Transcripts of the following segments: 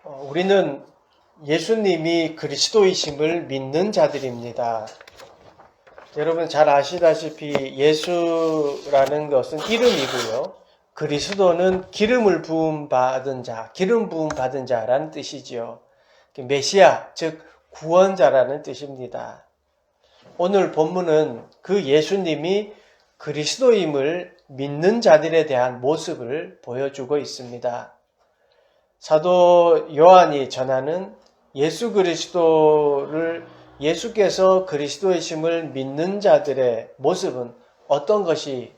우리는 예수님이 그리스도이심을 믿는 자들입니다. 여러분 잘 아시다시피 예수라는 것은 이름이고요. 그리스도는 기름을 부음 받은 자, 기름 부음 받은 자라는 뜻이지요. 메시아, 즉 구원자라는 뜻입니다. 오늘 본문은 그 예수님이 그리스도임을 믿는 자들에 대한 모습을 보여주고 있습니다. 사도 요한이 전하는 예수 그리스도를 예수께서 그리스도이심을 믿는 자들의 모습은 어떤 것이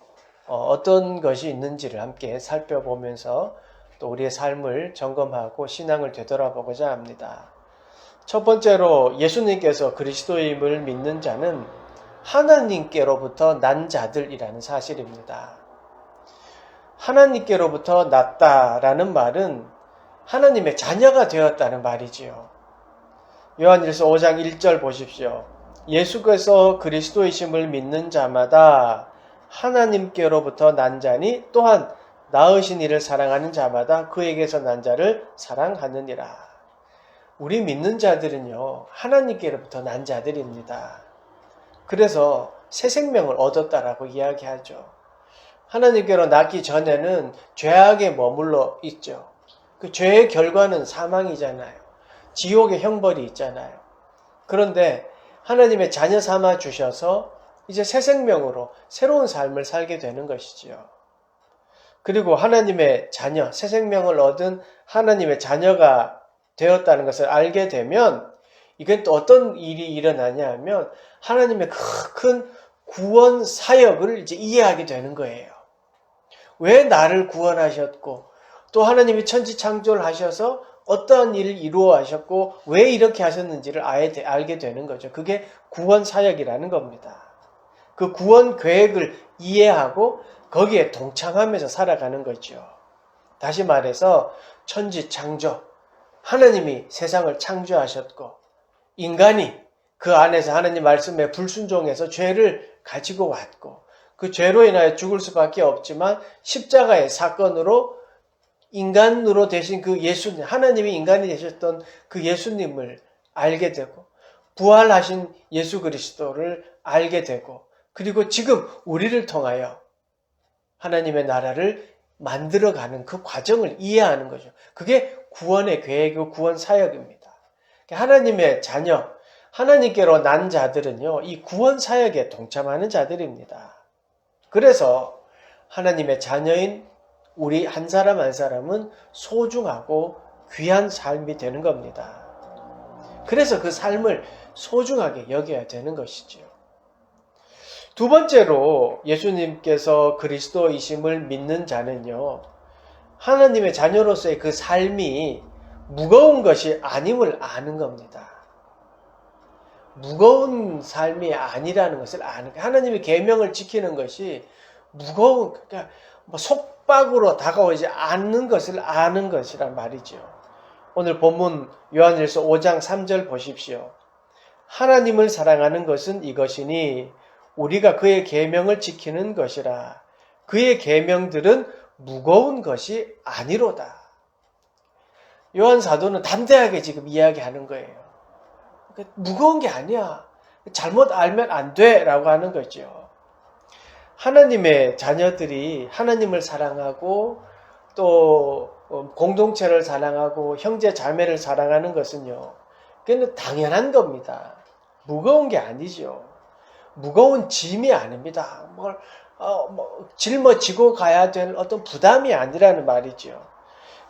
있는지를 함께 살펴보면서 또 우리의 삶을 점검하고 신앙을 되돌아보고자 합니다. 첫 번째로 예수님께서 그리스도임을 믿는 자는 하나님께로부터 난 자들이라는 사실입니다. 하나님께로부터 났다라는 말은 하나님의 자녀가 되었다는 말이지요. 요한일서 5장 1절 보십시오. 예수께서 그리스도이심을 믿는 자마다 하나님께로부터 난 자니 또한 낳으신 이를 사랑하는 자마다 그에게서 난 자를 사랑하느니라. 우리 믿는 자들은요, 하나님께로부터 난 자들입니다. 그래서 새 생명을 얻었다라고 이야기하죠. 하나님께로 낳기 전에는 죄악에 머물러 있죠. 그 죄의 결과는 사망이잖아요. 지옥의 형벌이 있잖아요. 그런데 하나님의 자녀 삼아 주셔서 이제 새 생명으로 새로운 삶을 살게 되는 것이지요. 그리고 하나님의 자녀, 새 생명을 얻은 하나님의 자녀가 되었다는 것을 알게 되면 이게 또 어떤 일이 일어나냐 하면 하나님의 큰 구원 사역을 이제 이해하게 되는 거예요. 왜 나를 구원하셨고 또 하나님이 천지 창조를 하셔서 어떠한 일을 이루어 하셨고 왜 이렇게 하셨는지를 알게 되는 거죠. 그게 구원 사역이라는 겁니다. 그 구원 계획을 이해하고 거기에 동참하면서 살아가는 거죠. 다시 말해서 천지 창조, 하나님이 세상을 창조하셨고 인간이 그 안에서 하나님 말씀에 불순종해서 죄를 가지고 왔고 그 죄로 인하여 죽을 수밖에 없지만 십자가의 사건으로 인간으로 되신 그 예수님, 하나님이 인간이 되셨던 그 예수님을 알게 되고 부활하신 예수 그리스도를 알게 되고 그리고 지금 우리를 통하여 하나님의 나라를 만들어가는 그 과정을 이해하는 거죠. 그게 구원의 계획이고 구원 사역입니다. 하나님의 자녀, 하나님께로 난 자들은요, 이 구원 사역에 동참하는 자들입니다. 그래서 하나님의 자녀인 우리 한 사람 한 사람은 소중하고 귀한 삶이 되는 겁니다. 그래서 그 삶을 소중하게 여겨야 되는 것이지요. 두 번째로 예수님께서 그리스도이심을 믿는 자는요, 하나님의 자녀로서의 그 삶이 무거운 것이 아님을 아는 겁니다. 무거운 삶이 아니라는 것을 아는 거예요. 하나님의 계명을 지키는 것이 무거운, 그러니까 속박으로 다가오지 않는 것을 아는 것이란 말이죠. 오늘 본문 요한일서 5장 3절 보십시오. 하나님을 사랑하는 것은 이것이니 우리가 그의 계명을 지키는 것이라. 그의 계명들은 무거운 것이 아니로다. 요한 사도는 담대하게 지금 이야기하는 거예요. 무거운 게 아니야. 잘못 알면 안 돼 라고 하는 거죠. 하나님의 자녀들이 하나님을 사랑하고 또 공동체를 사랑하고 형제 자매를 사랑하는 것은요, 그건 당연한 겁니다. 무거운 게 아니죠. 무거운 짐이 아닙니다. 짊어지고 가야 될 어떤 부담이 아니라는 말이죠.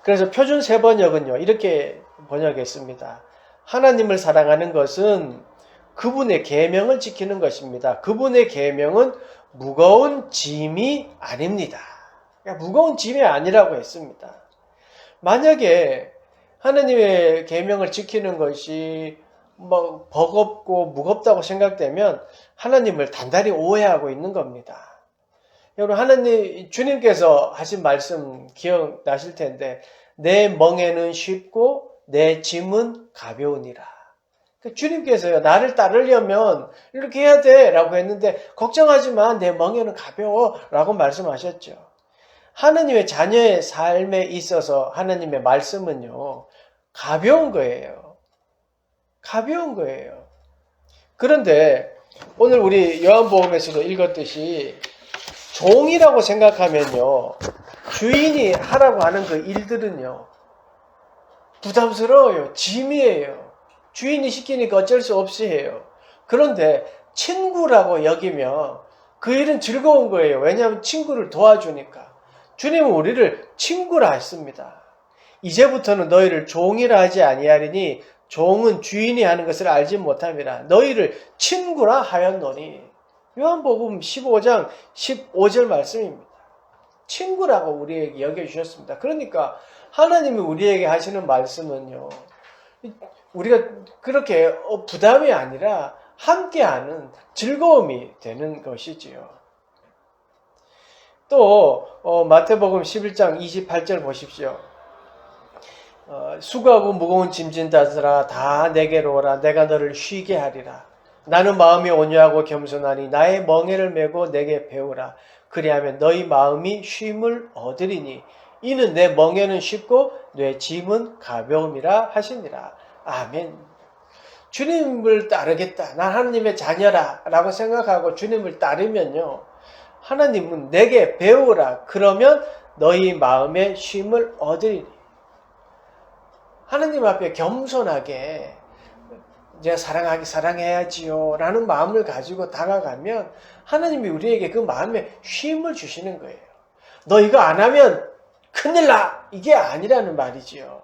그래서 표준 세번역은요, 이렇게 번역했습니다. 하나님을 사랑하는 것은 그분의 계명을 지키는 것입니다. 그분의 계명은 무거운 짐이 아닙니다. 그러니까 무거운 짐이 아니라고 했습니다. 만약에 하나님의 계명을 지키는 것이 버겁고 무겁다고 생각되면 하나님을 단단히 오해하고 있는 겁니다. 여러분, 주님께서 하신 말씀 기억나실 텐데, 내 멍에는 쉽고 내 짐은 가벼우니라. 주님께서요, 나를 따르려면 이렇게 해야 돼 라고 했는데, 걱정하지 마, 내 멍에는 가벼워 라고 말씀하셨죠. 하나님의 자녀의 삶에 있어서 하나님의 말씀은요, 가벼운 거예요. 가벼운 거예요. 그런데 오늘 우리 요한복음에서도 읽었듯이 종이라고 생각하면요, 주인이 하라고 하는 그 일들은요, 부담스러워요. 짐이에요. 주인이 시키니까 어쩔 수 없이 해요. 그런데 친구라고 여기면 그 일은 즐거운 거예요. 왜냐하면 친구를 도와주니까. 주님은 우리를 친구라 했습니다. 이제부터는 너희를 종이라 하지 아니하리니 종은 주인이 하는 것을 알지 못함이라. 너희를 친구라 하였노니. 요한복음 15장 15절 말씀입니다. 친구라고 우리에게 여겨주셨습니다. 그러니까 하나님이 우리에게 하시는 말씀은요, 우리가 그렇게 부담이 아니라 함께하는 즐거움이 되는 것이지요. 또 마태복음 11장 28절 보십시오. 수고하고 무거운 짐진 자들아 다 내게로 오라. 내가 너를 쉬게 하리라. 나는 마음이 온유하고 겸손하니 나의 멍에를 메고 내게 배우라. 그리하면 너희 마음이 쉼을 얻으리니 이는 내 멍에는 쉽고 내 짐은 가벼움이라 하시니라. 아멘. 주님을 따르겠다. 난 하나님의 자녀라 라고 생각하고 주님을 따르면요, 하나님은 내게 배우라. 그러면 너희 마음에 쉼을 얻으리니. 하나님 앞에 겸손하게 이제 사랑해야지요 라는 마음을 가지고 다가가면 하나님이 우리에게 그 마음에 쉼을 주시는 거예요. 너 이거 안 하면 큰일 나! 이게 아니라는 말이지요.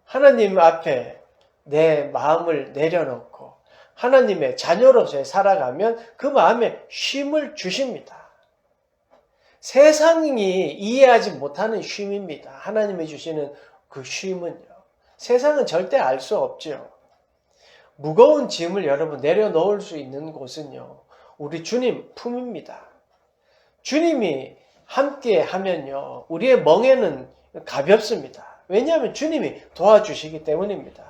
하나님 앞에 내 마음을 내려놓고 하나님의 자녀로서 살아가면 그 마음에 쉼을 주십니다. 세상이 이해하지 못하는 쉼입니다. 하나님이 주시는 그 쉼은요, 세상은 절대 알 수 없죠. 무거운 짐을 여러분 내려놓을 수 있는 곳은요, 우리 주님 품입니다. 주님이 함께 하면요, 우리의 멍에는 가볍습니다. 왜냐하면 주님이 도와주시기 때문입니다.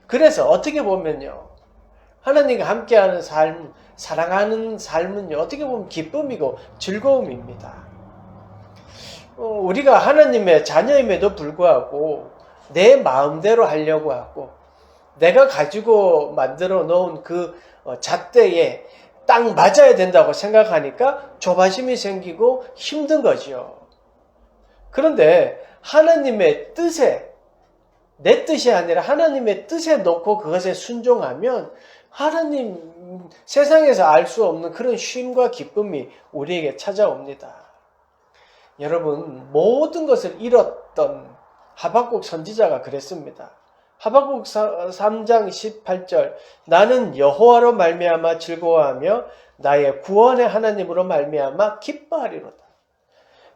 그래서 어떻게 보면요, 하나님과 함께하는 삶, 사랑하는 삶은요, 어떻게 보면 기쁨이고 즐거움입니다. 우리가 하나님의 자녀임에도 불구하고 내 마음대로 하려고 하고 내가 가지고 만들어 놓은 그 잣대에 딱 맞아야 된다고 생각하니까 조바심이 생기고 힘든 거죠. 그런데 하나님의 뜻에, 내 뜻이 아니라 하나님의 뜻에 놓고 그것에 순종하면 하나님, 세상에서 알 수 없는 그런 쉼과 기쁨이 우리에게 찾아옵니다. 여러분, 모든 것을 잃었던 하박국 선지자가 그랬습니다. 하박국 3장 18절, 나는 여호와로 말미암아 즐거워하며 나의 구원의 하나님으로 말미암아 기뻐하리로다.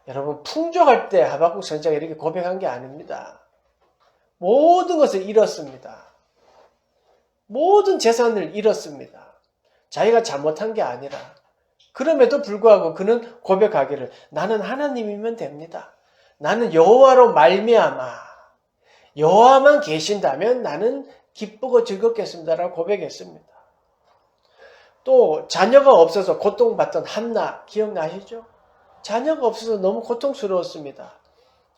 여러분, 풍족할 때 하박국 선지자가 이렇게 고백한 게 아닙니다. 모든 것을 잃었습니다. 모든 재산을 잃었습니다. 자기가 잘못한 게 아니라. 그럼에도 불구하고 그는 고백하기를, 나는 하나님이면 됩니다. 나는 여호와로 말미암아 여호와만 계신다면 나는 기쁘고 즐겁겠습니다라고 고백했습니다. 또 자녀가 없어서 고통받던 한나 기억나시죠? 자녀가 없어서 너무 고통스러웠습니다.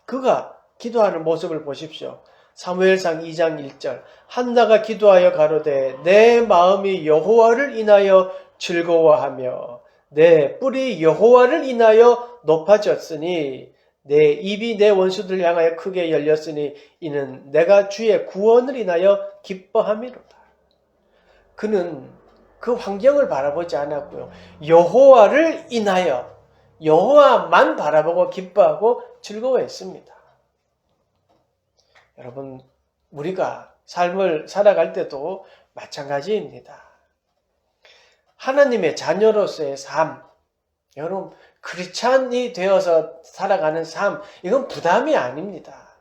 그가 기도하는 모습을 보십시오. 사무엘상 2장 1절, 한나가 기도하여 가로되 내 마음이 여호와를 인하여 즐거워하며 내 뿔이 여호와를 인하여 높아졌으니 내 입이 내 원수들 향하여 크게 열렸으니 이는 내가 주의 구원을 인하여 기뻐함이로다. 그는 그 환경을 바라보지 않았고요, 여호와를 인하여 여호와만 바라보고 기뻐하고 즐거워했습니다. 여러분, 우리가 삶을 살아갈 때도 마찬가지입니다. 하나님의 자녀로서의 삶, 여러분, 크리스찬이 되어서 살아가는 삶, 이건 부담이 아닙니다.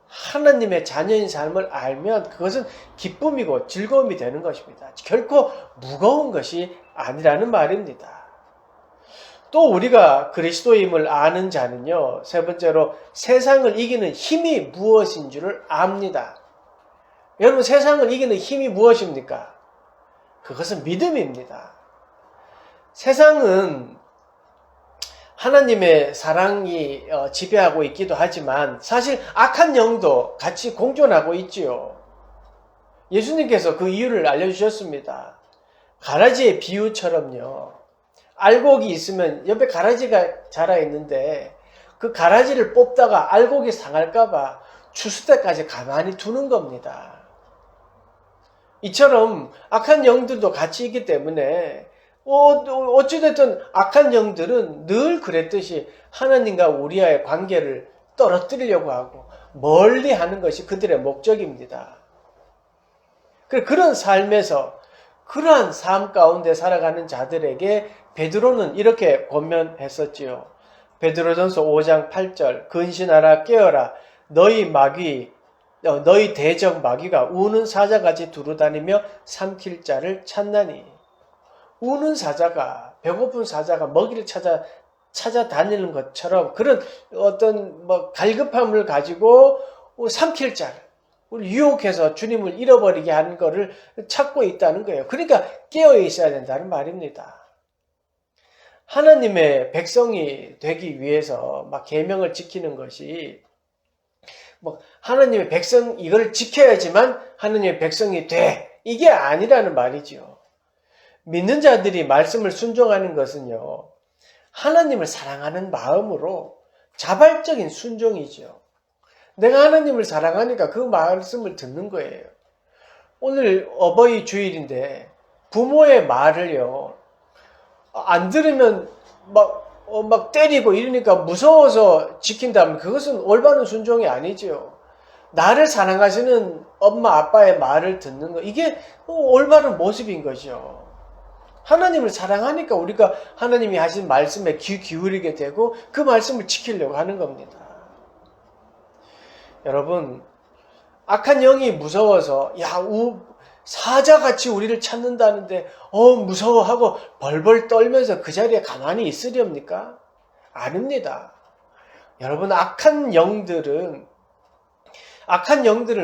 하나님의 자녀인 삶을 알면 그것은 기쁨이고 즐거움이 되는 것입니다. 결코 무거운 것이 아니라는 말입니다. 또 우리가 그리스도임을 아는 자는요, 세 번째로 세상을 이기는 힘이 무엇인 줄을 압니다. 여러분, 세상을 이기는 힘이 무엇입니까? 그것은 믿음입니다. 세상은 하나님의 사랑이 지배하고 있기도 하지만 사실 악한 영도 같이 공존하고 있지요. 예수님께서 그 이유를 알려주셨습니다. 가라지의 비유처럼요. 알곡이 있으면 옆에 가라지가 자라 있는데 그 가라지를 뽑다가 알곡이 상할까봐 추수 때까지 가만히 두는 겁니다. 이처럼 악한 영들도 같이 있기 때문에 어찌됐든 악한 영들은 늘 그랬듯이 하나님과 우리와의 관계를 떨어뜨리려고 하고 멀리 하는 것이 그들의 목적입니다. 그런 삶에서 그러한 삶 가운데 살아가는 자들에게 베드로는 이렇게 권면했었지요. 베드로전서 5장 8절 근신하라 깨어라 너희 대적 마귀가 우는 사자같이 두루다니며 삼킬 자를 찾나니. 우는 사자가 배고픈 사자가 먹이를 찾아다니는 것처럼 그런 어떤 갈급함을 가지고 삼킬 자를 우리 유혹해서 주님을 잃어버리게 하는 것을 찾고 있다는 거예요. 그러니까 깨어 있어야 된다는 말입니다. 하나님의 백성이 되기 위해서 계명을 지키는 것이 하나님의 백성 이걸 지켜야지만 하나님의 백성이 돼 이게 아니라는 말이죠. 믿는 자들이 말씀을 순종하는 것은요 하나님을 사랑하는 마음으로 자발적인 순종이죠. 내가 하나님을 사랑하니까 그 말씀을 듣는 거예요. 오늘 어버이 주일인데 부모의 말을요 안 들으면 막 때리고 이러니까 무서워서 지킨다면 그것은 올바른 순종이 아니죠. 나를 사랑하시는 엄마 아빠의 말을 듣는 거 이게 올바른 모습인 거죠. 하나님을 사랑하니까 우리가 하나님이 하신 말씀에 귀 기울이게 되고 그 말씀을 지키려고 하는 겁니다. 여러분 악한 영이 무서워서 사자같이 우리를 찾는다는데 무서워하고 벌벌 떨면서 그 자리에 가만히 있으렵니까? 아닙니다. 여러분 악한 영들을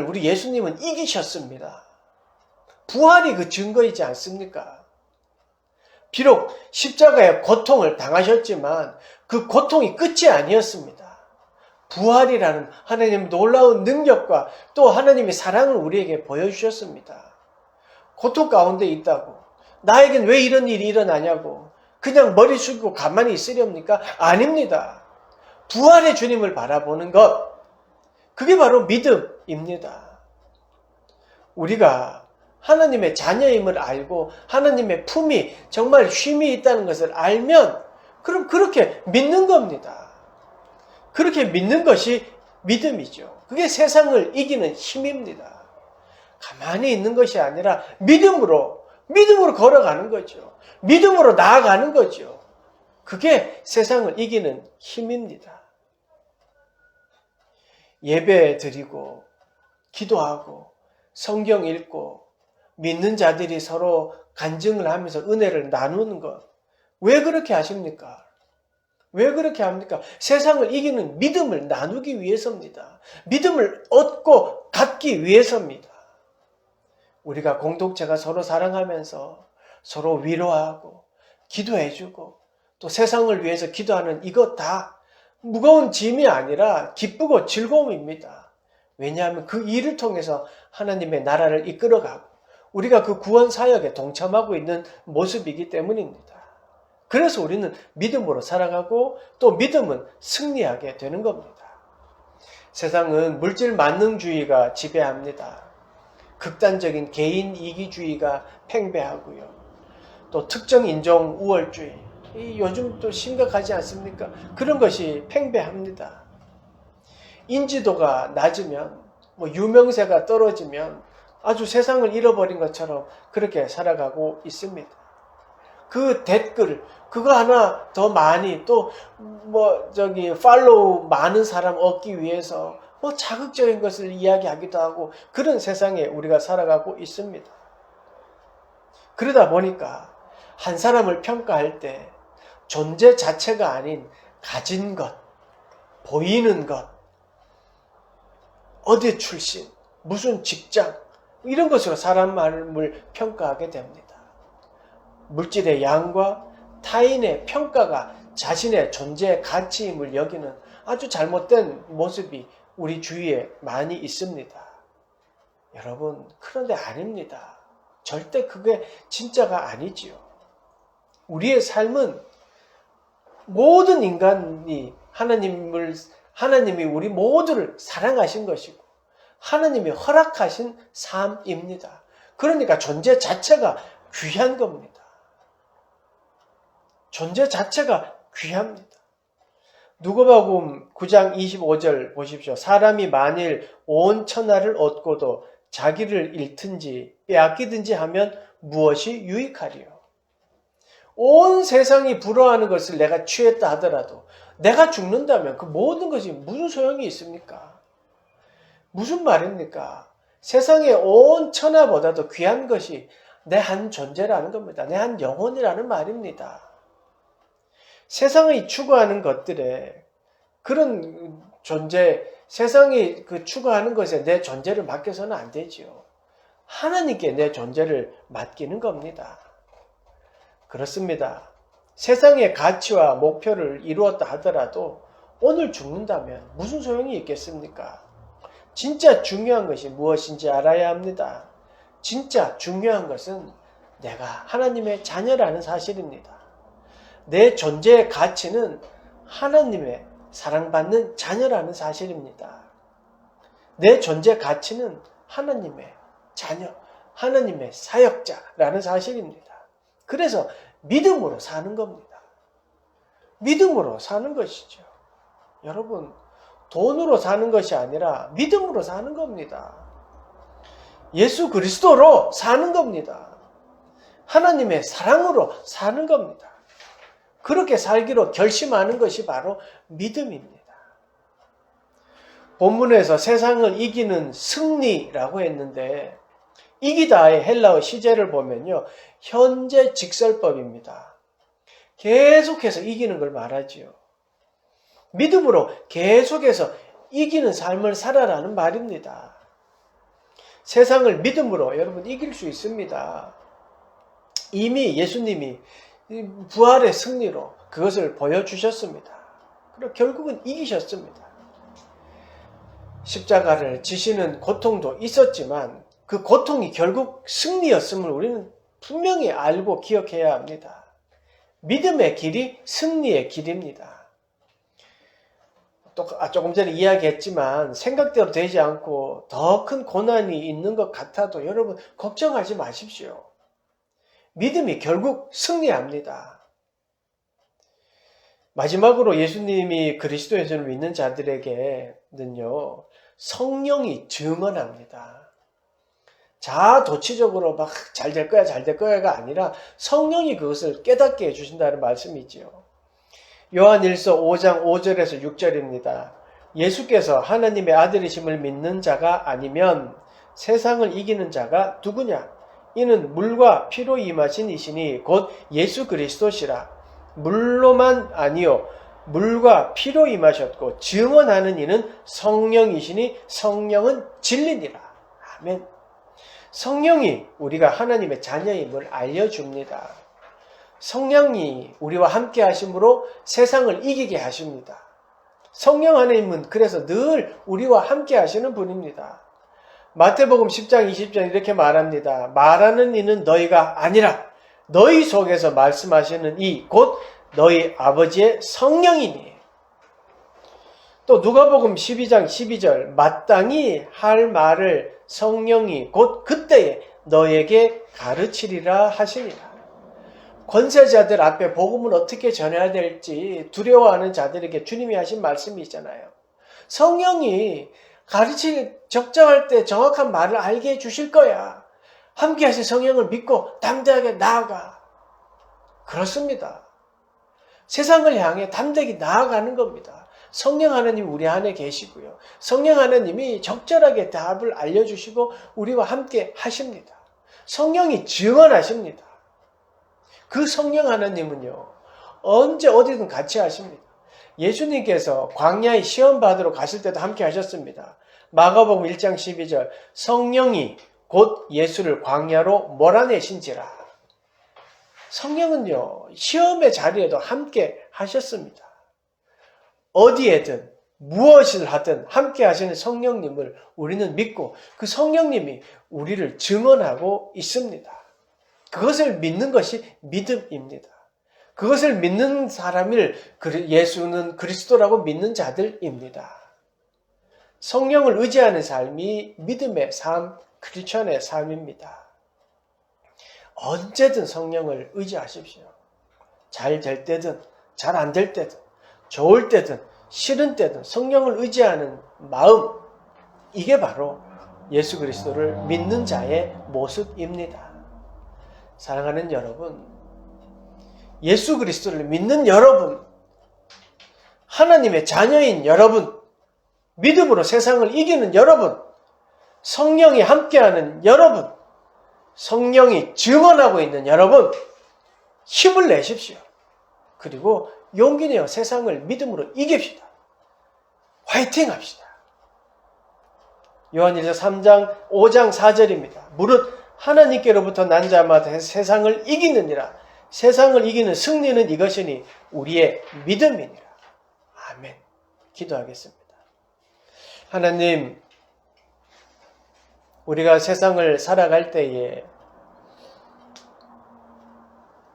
우리 예수님은 이기셨습니다. 부활이 그 증거이지 않습니까? 비록 십자가의 고통을 당하셨지만 그 고통이 끝이 아니었습니다. 부활이라는 하나님의 놀라운 능력과 또 하나님의 사랑을 우리에게 보여주셨습니다. 고통 가운데 있다고 나에겐 왜 이런 일이 일어나냐고 그냥 머리 숙이고 가만히 있으렵니까? 아닙니다. 부활의 주님을 바라보는 것 그게 바로 믿음입니다. 우리가 하나님의 자녀임을 알고 하나님의 품이 정말 쉼이 있다는 것을 알면 그럼 그렇게 믿는 겁니다. 그렇게 믿는 것이 믿음이죠. 그게 세상을 이기는 힘입니다. 가만히 있는 것이 아니라 믿음으로 걸어가는 거죠. 믿음으로 나아가는 거죠. 그게 세상을 이기는 힘입니다. 예배 드리고 기도하고 성경 읽고 믿는 자들이 서로 간증을 하면서 은혜를 나누는 것. 왜 그렇게 하십니까? 왜 그렇게 합니까? 세상을 이기는 믿음을 나누기 위해서입니다. 믿음을 얻고 갖기 위해서입니다. 우리가 공동체가 서로 사랑하면서 서로 위로하고 기도해주고 또 세상을 위해서 기도하는 이것 다 무거운 짐이 아니라 기쁘고 즐거움입니다. 왜냐하면 그 일을 통해서 하나님의 나라를 이끌어가고 우리가 그 구원 사역에 동참하고 있는 모습이기 때문입니다. 그래서 우리는 믿음으로 살아가고 또 믿음은 승리하게 되는 겁니다. 세상은 물질 만능주의가 지배합니다. 극단적인 개인 이기주의가 팽배하고요. 또 특정 인종 우월주의, 요즘 또 심각하지 않습니까? 그런 것이 팽배합니다. 인지도가 낮으면, 유명세가 떨어지면 아주 세상을 잃어버린 것처럼 그렇게 살아가고 있습니다. 그 댓글, 그거 하나 더 많이 또 팔로우 많은 사람 얻기 위해서 자극적인 것을 이야기하기도 하고 그런 세상에 우리가 살아가고 있습니다. 그러다 보니까 한 사람을 평가할 때 존재 자체가 아닌 가진 것, 보이는 것, 어디 출신, 무슨 직장 이런 것으로 사람을 평가하게 됩니다. 물질의 양과 타인의 평가가 자신의 존재의 가치임을 여기는 아주 잘못된 모습이 우리 주위에 많이 있습니다. 여러분, 그런데 아닙니다. 절대 그게 진짜가 아니지요. 우리의 삶은 모든 인간이 하나님이 우리 모두를 사랑하신 것이고 하나님이 허락하신 삶입니다. 그러니까 존재 자체가 귀한 겁니다. 존재 자체가 귀합니다. 누가복음 9장 25절 보십시오. 사람이 만일 온 천하를 얻고도 자기를 잃든지 빼앗기든지 하면 무엇이 유익하리요? 온 세상이 부러워하는 것을 내가 취했다 하더라도 내가 죽는다면 그 모든 것이 무슨 소용이 있습니까? 무슨 말입니까? 세상의 온 천하보다도 귀한 것이 내 한 존재라는 겁니다. 내 한 영혼이라는 말입니다. 세상이 추구하는 것들에 그런 존재, 세상이 추구하는 것에 내 존재를 맡겨서는 안 되지요. 하나님께 내 존재를 맡기는 겁니다. 그렇습니다. 세상의 가치와 목표를 이루었다 하더라도 오늘 죽는다면 무슨 소용이 있겠습니까? 진짜 중요한 것이 무엇인지 알아야 합니다. 진짜 중요한 것은 내가 하나님의 자녀라는 사실입니다. 내 존재의 가치는 하나님의 사랑받는 자녀라는 사실입니다. 내 존재 가치는 하나님의 자녀, 하나님의 사역자라는 사실입니다. 그래서 믿음으로 사는 겁니다. 믿음으로 사는 것이죠. 여러분, 돈으로 사는 것이 아니라 믿음으로 사는 겁니다. 예수 그리스도로 사는 겁니다. 하나님의 사랑으로 사는 겁니다. 그렇게 살기로 결심하는 것이 바로 믿음입니다. 본문에서 세상을 이기는 승리라고 했는데 이기다의 헬라어 시제를 보면요. 현재 직설법입니다. 계속해서 이기는 걸 말하지요. 믿음으로 계속해서 이기는 삶을 살아라는 말입니다. 세상을 믿음으로 여러분 이길 수 있습니다. 이미 예수님이 부활의 승리로 그것을 보여주셨습니다. 그리고 결국은 이기셨습니다. 십자가를 지시는 고통도 있었지만 그 고통이 결국 승리였음을 우리는 분명히 알고 기억해야 합니다. 믿음의 길이 승리의 길입니다. 또 조금 전에 이야기했지만 생각대로 되지 않고 더 큰 고난이 있는 것 같아도 여러분 걱정하지 마십시오. 믿음이 결국 승리합니다. 마지막으로 예수님이 그리스도예수를 믿는 자들에게는요, 성령이 증언합니다. 자도취적으로 막 잘 될 거야, 잘 될 거야가 아니라 성령이 그것을 깨닫게 해주신다는 말씀이지요. 요한일서 5장 5절에서 6절입니다. 예수께서 하나님의 아들이심을 믿는 자가 아니면 세상을 이기는 자가 누구냐? 이는 물과 피로 임하신 이시니 곧 예수 그리스도시라. 물로만 아니요 물과 피로 임하셨고 증언하는 이는 성령이시니 성령은 진리니라. 아멘. 성령이 우리가 하나님의 자녀임을 알려줍니다. 성령이 우리와 함께 하심으로 세상을 이기게 하십니다. 성령 하나님은 그래서 늘 우리와 함께 하시는 분입니다. 마태복음 10장 20절 이렇게 말합니다. 말하는 이는 너희가 아니라 너희 속에서 말씀하시는 이 곧 너희 아버지의 성령이니. 또 누가복음 12장 12절 마땅히 할 말을 성령이 곧 그때에 너에게 가르치리라 하시니라. 권세자들 앞에 복음을 어떻게 전해야 될지 두려워하는 자들에게 주님이 하신 말씀이 있잖아요. 성령이 적정할 때 정확한 말을 알게 해주실 거야. 함께 하신 성령을 믿고 담대하게 나아가. 그렇습니다. 세상을 향해 담대하게 나아가는 겁니다. 성령 하나님 우리 안에 계시고요. 성령 하나님이 적절하게 답을 알려주시고 우리와 함께 하십니다. 성령이 증언하십니다. 그 성령 하나님은요, 언제 어디든 같이 하십니다. 예수님께서 광야에 시험 받으러 가실 때도 함께 하셨습니다. 마가복음 1장 12절 성령이 곧 예수를 광야로 몰아내신지라. 성령은요, 시험의 자리에도 함께 하셨습니다. 어디에든 무엇을 하든 함께 하시는 성령님을 우리는 믿고 그 성령님이 우리를 증언하고 있습니다. 그것을 믿는 것이 믿음입니다. 그것을 믿는 사람을 예수는 그리스도라고 믿는 자들입니다. 성령을 의지하는 삶이 믿음의 삶, 크리스천의 삶입니다. 언제든 성령을 의지하십시오. 잘 될 때든 잘 안 될 때든 좋을 때든 싫은 때든 성령을 의지하는 마음, 이게 바로 예수 그리스도를 믿는 자의 모습입니다. 사랑하는 여러분, 예수 그리스도를 믿는 여러분, 하나님의 자녀인 여러분, 믿음으로 세상을 이기는 여러분, 성령이 함께하는 여러분, 성령이 증언하고 있는 여러분, 힘을 내십시오. 그리고 용기 내어 세상을 믿음으로 이깁시다. 화이팅 합시다. 요한일서 5장 4절입니다. 무릇 하나님께로부터 난 자마다 세상을 이기느니라. 세상을 이기는 승리는 이것이니 우리의 믿음이니라. 아멘. 기도하겠습니다. 하나님, 우리가 세상을 살아갈 때에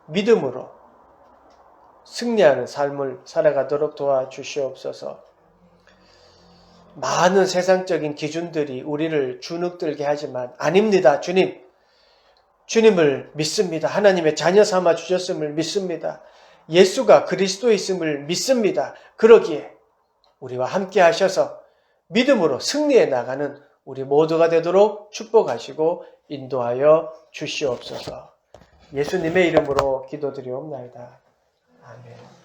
믿음으로 승리하는 삶을 살아가도록 도와주시옵소서. 많은 세상적인 기준들이 우리를 주눅들게 하지만 아닙니다. 주님을 믿습니다. 하나님의 자녀 삼아 주셨음을 믿습니다. 예수가 그리스도이심을 믿습니다. 그러기에 우리와 함께 하셔서 믿음으로 승리해 나가는 우리 모두가 되도록 축복하시고 인도하여 주시옵소서. 예수님의 이름으로 기도드리옵나이다. 아멘.